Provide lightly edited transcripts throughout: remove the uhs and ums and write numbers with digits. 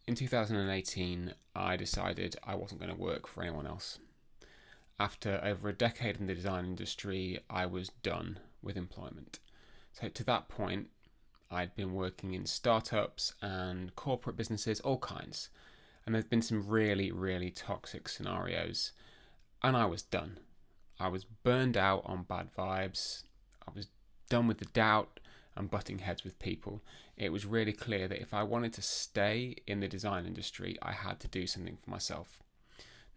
In 2018, I decided I wasn't going to work for anyone else. After over a decade in the design industry, I was done with employment. So, to that point, I'd been working in startups and corporate businesses, all kinds. And there's been some really, really toxic scenarios. And I was done. I was burned out on bad vibes. I was done with the doubt and butting heads with people. It was really clear that if I wanted to stay in the design industry, I had to do something for myself.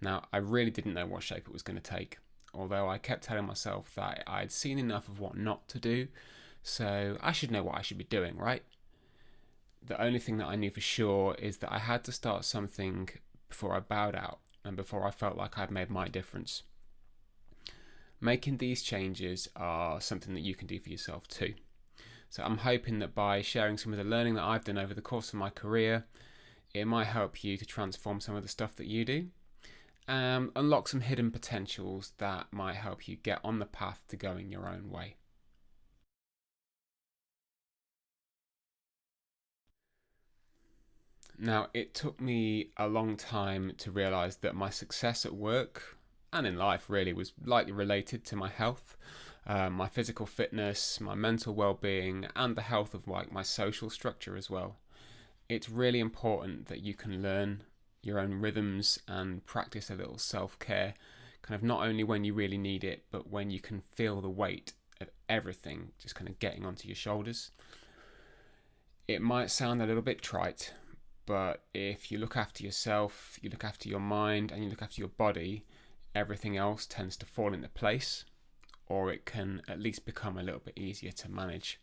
Now, I really didn't know what shape it was going to take, although I kept telling myself that I'd seen enough of what not to do, so I should know what I should be doing, right? The only thing that I knew for sure is that I had to start something before I bowed out and before I felt like I'd made my difference. Making these changes are something that you can do for yourself too. So I'm hoping that by sharing some of the learning that I've done over the course of my career, it might help you to transform some of the stuff that you do, unlock some hidden potentials that might help you get on the path to going your own way. Now, it took me a long time to realise that my success at work and in life really was likely related to my health, my physical fitness, my mental well-being, and the health of like my social structure as well. It's really important that you can learn your own rhythms and practice a little self-care, kind of not only when you really need it, but when you can feel the weight of everything just kind of getting onto your shoulders. It might sound a little bit trite, but if you look after yourself, you look after your mind, and you look after your body, everything else tends to fall into place, or it can at least become a little bit easier to manage.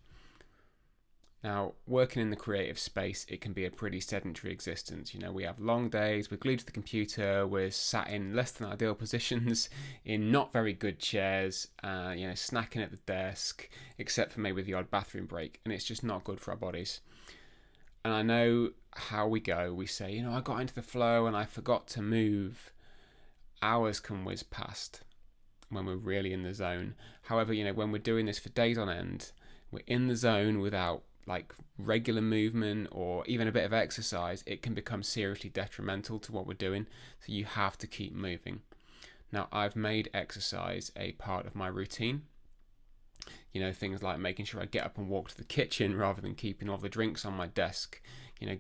Now, working in the creative space, it can be a pretty sedentary existence. You know, we have long days, we're glued to the computer, we're sat in less than ideal positions, in not very good chairs, snacking at the desk, except for maybe the odd bathroom break, and it's just not good for our bodies. And I know how we go. We say, I got into the flow and I forgot to move. Hours can whiz past when we're really in the zone. However, when we're doing this for days on end, we're in the zone without like regular movement or even a bit of exercise, it can become seriously detrimental to what we're doing. So you have to keep moving. Now, I've made exercise a part of my routine. Things like making sure I get up and walk to the kitchen rather than keeping all the drinks on my desk.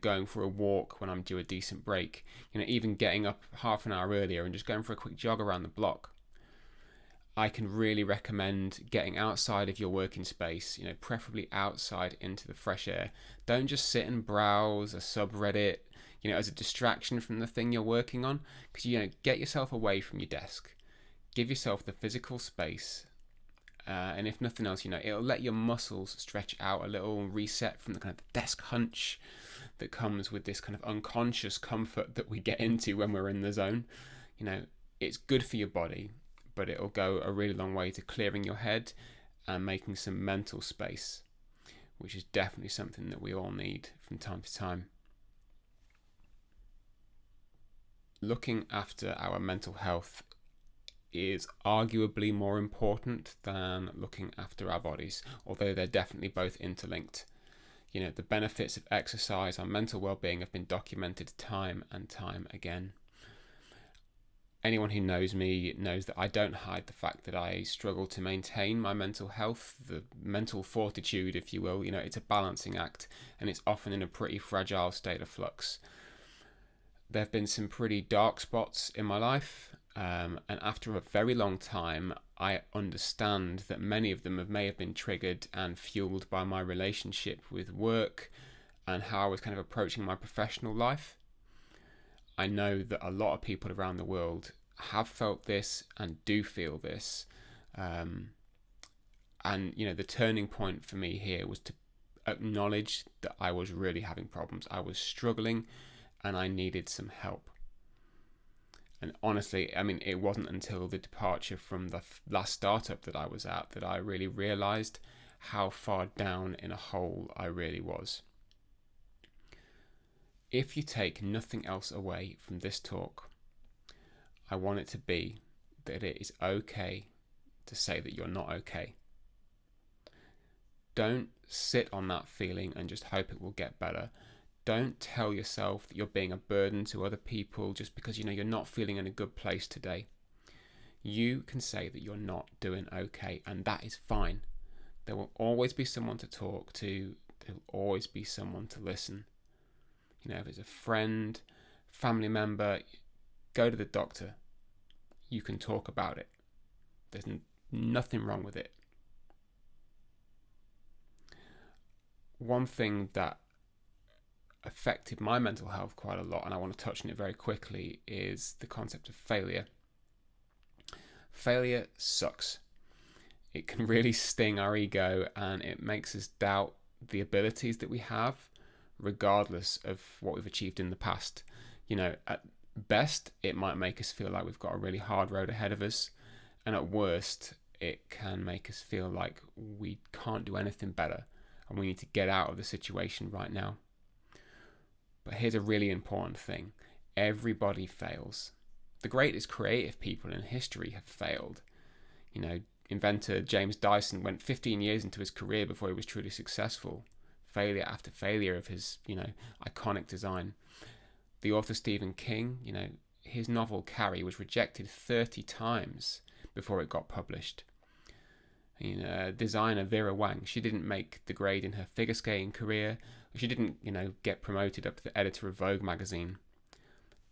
Going for a walk when I'm due a decent break. Even getting up half an hour earlier and just going for a quick jog around the block. I can really recommend getting outside of your working space, preferably outside into the fresh air. Don't just sit and browse a subreddit, as a distraction from the thing you're working on, because, get yourself away from your desk. Give yourself the physical space. And if nothing else, it'll let your muscles stretch out a little and reset from the kind of desk hunch that comes with this kind of unconscious comfort that we get into when we're in the zone. It's good for your body, but it'll go a really long way to clearing your head and making some mental space, which is definitely something that we all need from time to time. Looking after our mental health is arguably more important than looking after our bodies, although they're definitely both interlinked. The benefits of exercise on mental well-being have been documented time and time again. Anyone who knows me knows that I don't hide the fact that I struggle to maintain my mental health, the mental fortitude, if you will. It's a balancing act, and it's often in a pretty fragile state of flux. There have been some pretty dark spots in my life, and after a very long time, I understand that many of them may have been triggered and fueled by my relationship with work and how I was kind of approaching my professional life. I know that a lot of people around the world have felt this and do feel this. The turning point for me here was to acknowledge that I was really having problems. I was struggling and I needed some help. And honestly, it wasn't until the departure from the last startup that I was at that I really realized how far down in a hole I really was. If you take nothing else away from this talk, I want it to be that it is okay to say that you're not okay. Don't sit on that feeling and just hope it will get better. Don't tell yourself that you're being a burden to other people just because you're not feeling in a good place today. You can say that you're not doing okay, and that is fine. There will always be someone to talk to. There will always be someone to listen. If it's a friend, family member, go to the doctor. You can talk about it. There's nothing wrong with it. One thing that affected my mental health quite a lot, and I want to touch on it very quickly, is the concept of failure. Failure sucks. It can really sting our ego, and it makes us doubt the abilities that we have, regardless of what we've achieved in the past. At best, it might make us feel like we've got a really hard road ahead of us, and at worst, it can make us feel like we can't do anything better, and we need to get out of the situation right now. But here's a really important thing. Everybody fails. The greatest creative people in history have failed. Inventor James Dyson went 15 years into his career before he was truly successful. Failure after failure of his, iconic design. The author Stephen King, his novel Carrie was rejected 30 times before it got published. Designer Vera Wang, she didn't make the grade in her figure skating career. She didn't, get promoted up to the editor of Vogue magazine.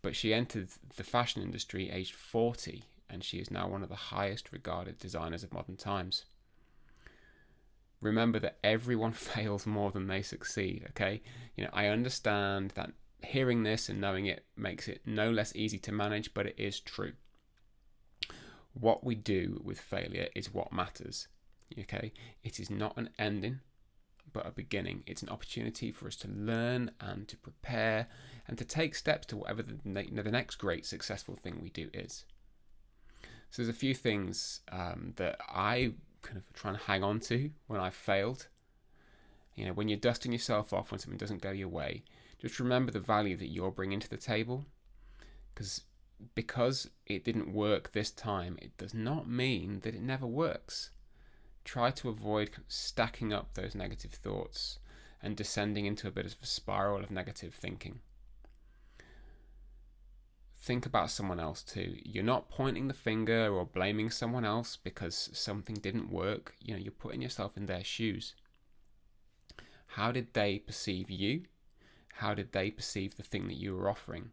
But she entered the fashion industry aged 40, and she is now one of the highest regarded designers of modern times. Remember that everyone fails more than they succeed, okay? I understand that hearing this and knowing it makes it no less easy to manage, but it is true. What we do with failure is what matters, okay? It is not an ending, but a beginning. It's an opportunity for us to learn and to prepare and to take steps to whatever the next great successful thing we do is. So there's a few things that I kind of try and hang on to when I've failed. When you're dusting yourself off when something doesn't go your way, just remember the value that you're bringing to the table. Because it didn't work this time, it does not mean that it never works. Try to avoid stacking up those negative thoughts and descending into a bit of a spiral of negative thinking. Think about someone else too. You're not pointing the finger or blaming someone else because something didn't work. You're putting yourself in their shoes. How did they perceive you? How did they perceive the thing that you were offering?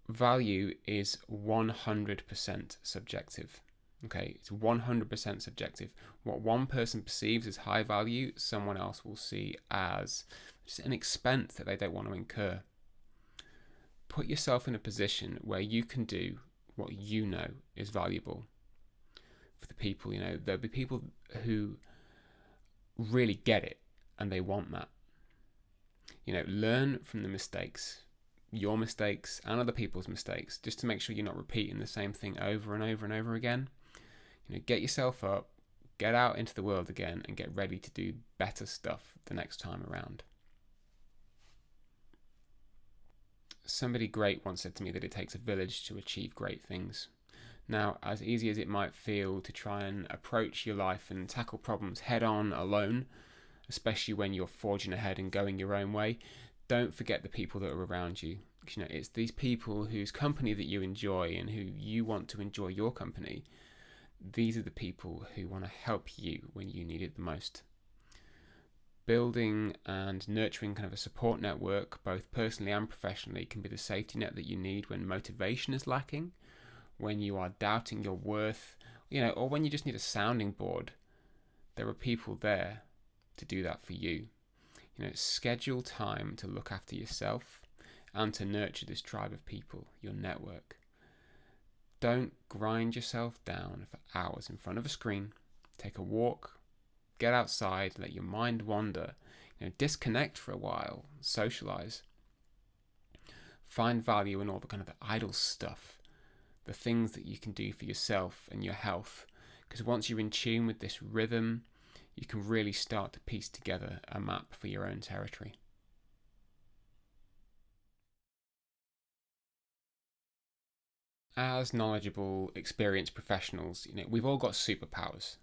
Value is 100% subjective. Okay, it's 100% subjective. What one person perceives as high value, someone else will see as just an expense that they don't want to incur. Put yourself in a position where you can do what you know is valuable. For the people, there'll be people who really get it and they want that. Learn from the mistakes, your mistakes and other people's mistakes, just to make sure you're not repeating the same thing over and over and over again. Get yourself up, get out into the world again, and get ready to do better stuff the next time around. Somebody great once said to me that it takes a village to achieve great things. Now, as easy as it might feel to try and approach your life and tackle problems head on alone, especially when you're forging ahead and going your own way, don't forget the people that are around you. It's these people whose company that you enjoy and who you want to enjoy your company. These are the people who want to help you when you need it the most. Building and nurturing kind of a support network, both personally and professionally, can be the safety net that you need when motivation is lacking, when you are doubting your worth, or when you just need a sounding board. There are people there to do that for you. Schedule time to look after yourself and to nurture this tribe of people, your network. Don't grind yourself down for hours in front of a screen. Take a walk, get outside, let your mind wander, disconnect for a while, socialize. Find value in all the kind of the idle stuff, the things that you can do for yourself and your health. Because once you're in tune with this rhythm, you can really start to piece together a map for your own territory. As knowledgeable, experienced professionals, we've all got superpowers.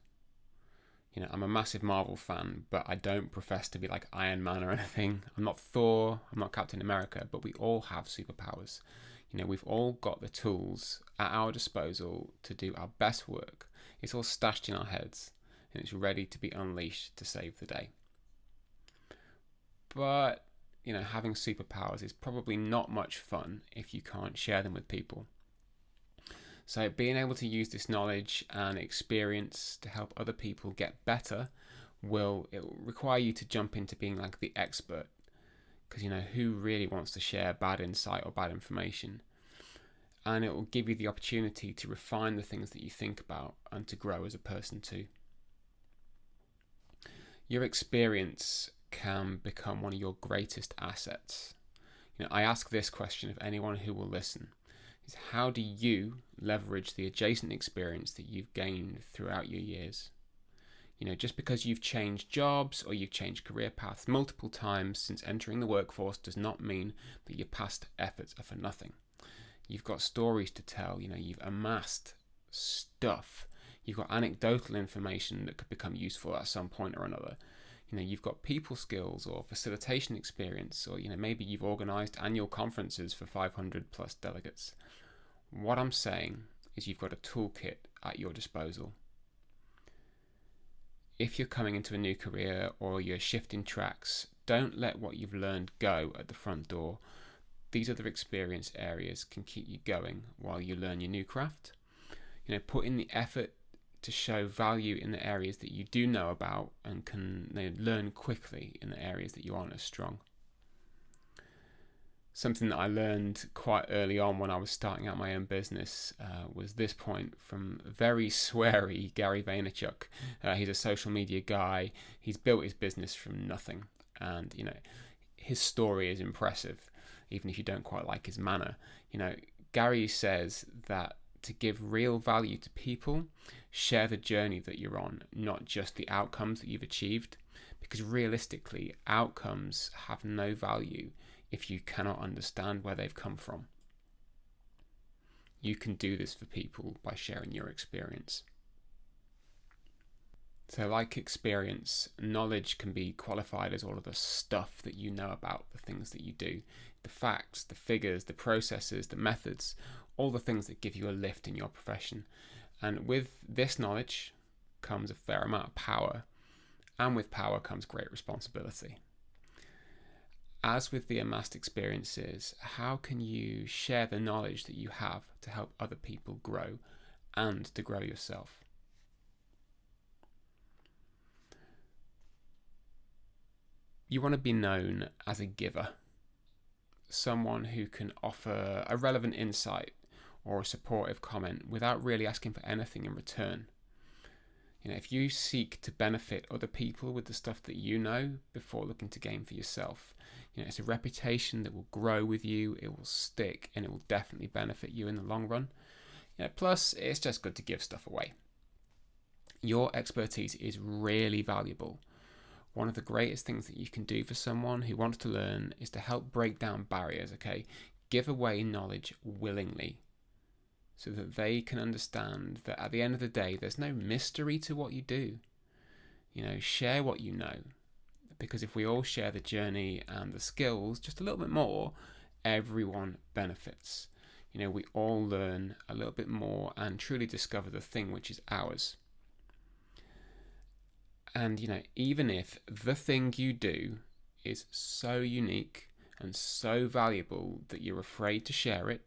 I'm a massive Marvel fan, but I don't profess to be like Iron Man or anything. I'm not Thor, I'm not Captain America, but we all have superpowers. We've all got the tools at our disposal to do our best work. It's all stashed in our heads, and it's ready to be unleashed to save the day. But, having superpowers is probably not much fun if you can't share them with people. So being able to use this knowledge and experience to help other people get better it will require you to jump into being like the expert. Because, who really wants to share bad insight or bad information? And it will give you the opportunity to refine the things that you think about and to grow as a person too. Your experience can become one of your greatest assets. I ask this question of anyone who will listen. Is how do you leverage the adjacent experience that you've gained throughout your years? Just because you've changed jobs or you've changed career paths multiple times since entering the workforce does not mean that your past efforts are for nothing. You've got stories to tell, you've amassed stuff. You've got anecdotal information that could become useful at some point or another. You've got people skills or facilitation experience, or maybe you've organized annual conferences for 500 plus delegates. What I'm saying is you've got a toolkit at your disposal. If you're coming into a new career or you're shifting tracks, don't let what you've learned go at the front door. These other experience areas can keep you going while you learn your new craft. Put in the effort to show value in the areas that you do know about and can learn quickly in the areas that you aren't as strong. Something that I learned quite early on when I was starting out my own business was this point from very sweary Gary Vaynerchuk. He's a social media guy. He's built his business from nothing. And, his story is impressive, even if you don't quite like his manner. Gary says that to give real value to people, share the journey that you're on, not just the outcomes that you've achieved. Because realistically, outcomes have no value if you cannot understand where they've come from. You can do this for people by sharing your experience. So like experience, knowledge can be qualified as all of the stuff that you know about the things that you do. The facts, the figures, the processes, the methods, all the things that give you a lift in your profession. And with this knowledge comes a fair amount of power, and with power comes great responsibility. As with the amassed experiences, how can you share the knowledge that you have to help other people grow and to grow yourself? You want to be known as a giver, someone who can offer a relevant insight or a supportive comment without really asking for anything in return. If you seek to benefit other people with the stuff that you know before looking to gain for yourself, it's a reputation that will grow with you, it will stick, and it will definitely benefit you in the long run. Plus, it's just good to give stuff away. Your expertise is really valuable. One of the greatest things that you can do for someone who wants to learn is to help break down barriers, okay? Give away knowledge willingly so that they can understand that at the end of the day, there's no mystery to what you do. Share what you know. Because if we all share the journey and the skills just a little bit more, everyone benefits. We all learn a little bit more and truly discover the thing which is ours. And, even if the thing you do is so unique and so valuable that you're afraid to share it,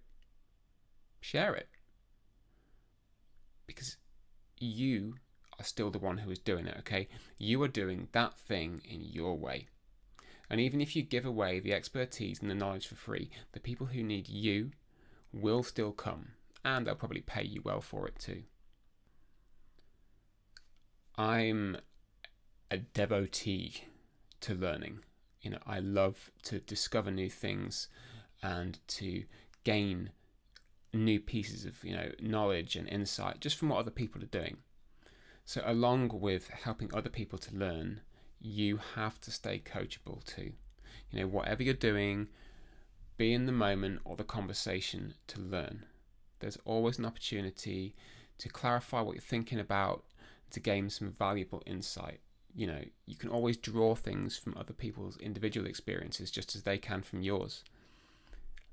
share it. Because you are still the one who is doing it, okay? You are doing that thing in your way. And even if you give away the expertise and the knowledge for free, the people who need you will still come, and they'll probably pay you well for it too. I'm a devotee to learning. I love to discover new things and to gain new pieces of knowledge and insight just from what other people are doing. So along with helping other people to learn, you have to stay coachable too. Whatever you're doing, be in the moment or the conversation to learn. There's always an opportunity to clarify what you're thinking about, to gain some valuable insight. You can always draw things from other people's individual experiences just as they can from yours.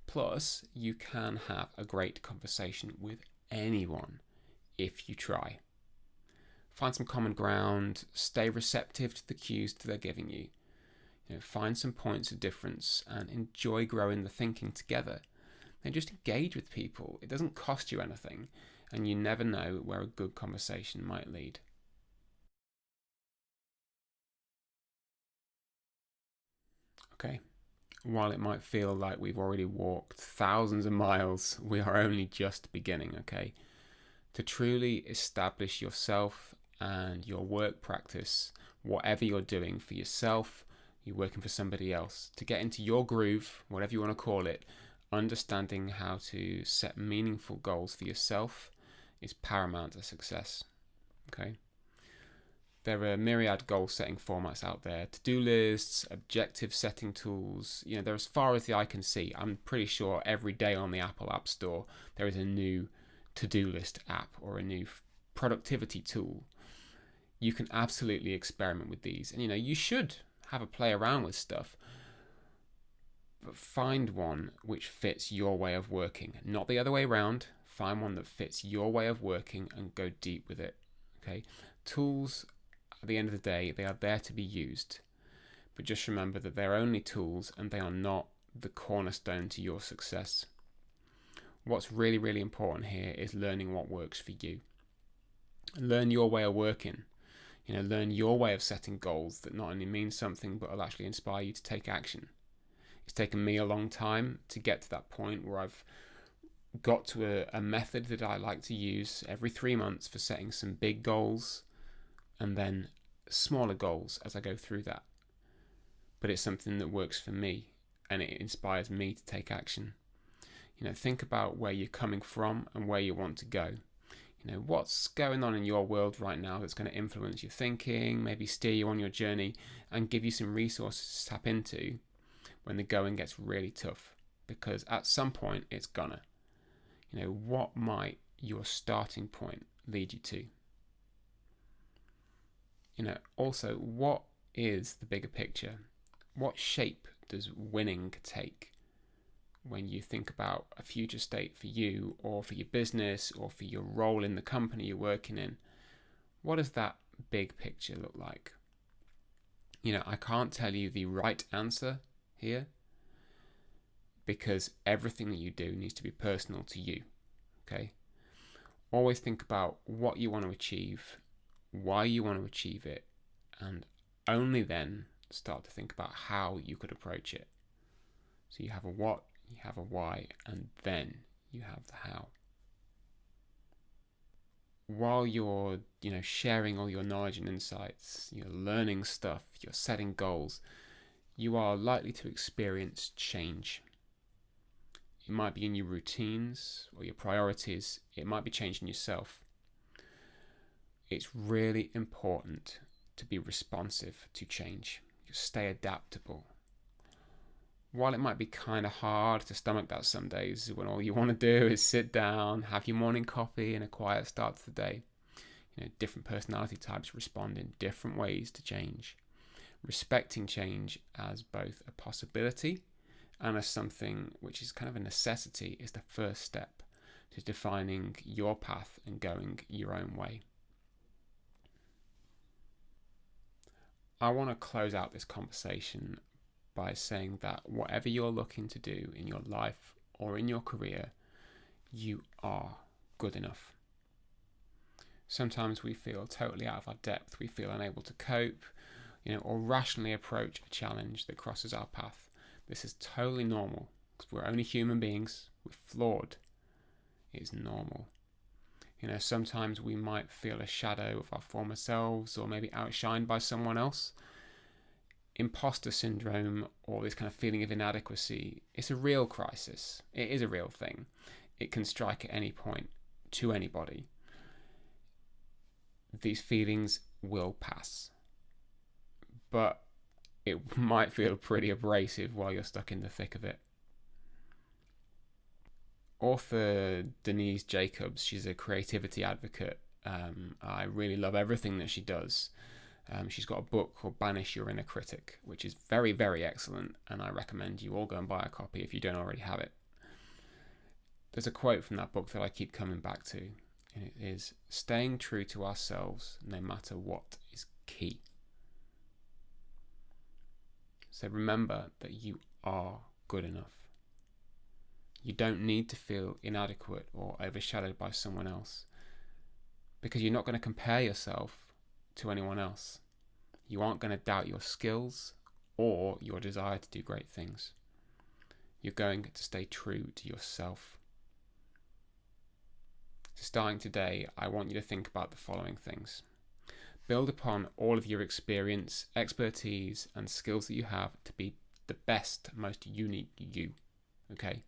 Plus, you can have a great conversation with anyone if you try. Find some common ground, stay receptive to the cues that they're giving you. Find some points of difference and enjoy growing the thinking together. And just engage with people. It doesn't cost you anything, and you never know where a good conversation might lead. Okay, while it might feel like we've already walked thousands of miles, we are only just beginning, okay? To truly establish yourself and your work practice, whatever you're doing for yourself, you're working for somebody else, to get into your groove, whatever you want to call it, understanding how to set meaningful goals for yourself is paramount to success, okay? There are myriad goal setting formats out there, to-do lists, objective setting tools. They're as far as the eye can see. I'm pretty sure every day on the Apple App Store there is a new to-do list app or a new productivity tool. You can absolutely experiment with these, and you should have a play around with stuff, but find one which fits your way of working, not the other way around. Find one that fits your way of working and go deep with it, okay? Tools, at the end of the day, they are there to be used, but just remember that they're only tools and they are not the cornerstone to your success. What's really, really important here is learning what works for you. Learn your way of working. Learn your way of setting goals that not only mean something but will actually inspire you to take action. It's taken me a long time to get to that point where I've got to a method that I like to use every 3 months for setting some big goals and then smaller goals as I go through that. But it's something that works for me and it inspires me to take action. Think about where you're coming from and where you want to go. What's going on in your world right now that's going to influence your thinking, maybe steer you on your journey and give you some resources to tap into when the going gets really tough, because at some point it's gonna. What might your starting point lead you to? Also, what is the bigger picture? What shape does winning take when you think about a future state for you or for your business or for your role in the company you're working in? What does that big picture look like? I can't tell you the right answer here because everything that you do needs to be personal to you, okay? Always think about what you want to achieve, why you want to achieve it, and only then start to think about how you could approach it. So you have a what, you have a why, and then you have the how. While you're, sharing all your knowledge and insights, you're learning stuff, you're setting goals, you are likely to experience change. It might be in your routines or your priorities. It might be changing yourself. It's really important to be responsive to change. You stay adaptable. While it might be kind of hard to stomach that some days when all you want to do is sit down, have your morning coffee and a quiet start to the day, different personality types respond in different ways to change. Respecting change as both a possibility and as something which is kind of a necessity is the first step to defining your path and going your own way. I want to close out this conversation by saying that whatever you're looking to do in your life or in your career, you are good enough. Sometimes we feel totally out of our depth. We feel unable to cope, or rationally approach a challenge that crosses our path. This is totally normal because we're only human beings. We're flawed. It's normal. Sometimes we might feel a shadow of our former selves or maybe outshined by someone else. Imposter syndrome or this kind of feeling of inadequacy, it's a real crisis. It is a real thing. It can strike at any point to anybody. These feelings will pass, but it might feel pretty abrasive while you're stuck in the thick of it. Author Denise Jacobs, she's a creativity advocate, I really love everything that she does. She's got a book called Banish Your Inner Critic, which is very, very excellent, and I recommend you all go and buy a copy if you don't already have it. There's a quote from that book that I keep coming back to, and it is, "Staying true to ourselves no matter what is key." So remember that you are good enough. You don't need to feel inadequate or overshadowed by someone else, because you're not going to compare yourself to anyone else. You aren't going to doubt your skills or your desire to do great things. You're going to stay true to yourself. So starting today, I want you to think about the following things. Build upon all of your experience, expertise, and skills that you have to be the best, most unique you. Okay?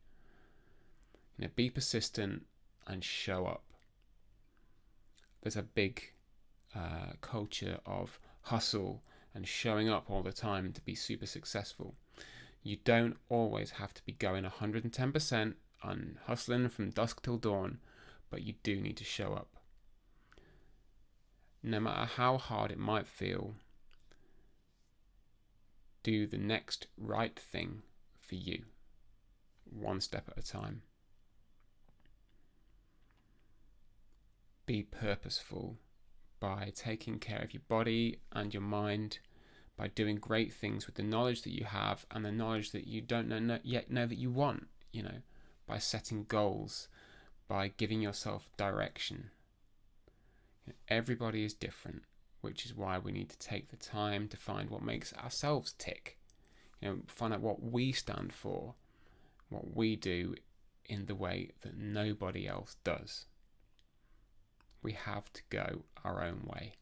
Be persistent and show up. There's a big culture of hustle and showing up all the time to be super successful. You don't always have to be going 110% and hustling from dusk till dawn, but you do need to show up. No matter how hard it might feel, do the next right thing for you, one step at a time. Be purposeful by taking care of your body and your mind, by doing great things with the knowledge that you have and the knowledge that you don't yet know that you want, by setting goals, by giving yourself direction. Everybody is different, which is why we need to take the time to find what makes ourselves tick. Find out what we stand for, what we do in the way that nobody else does. We have to go our own way.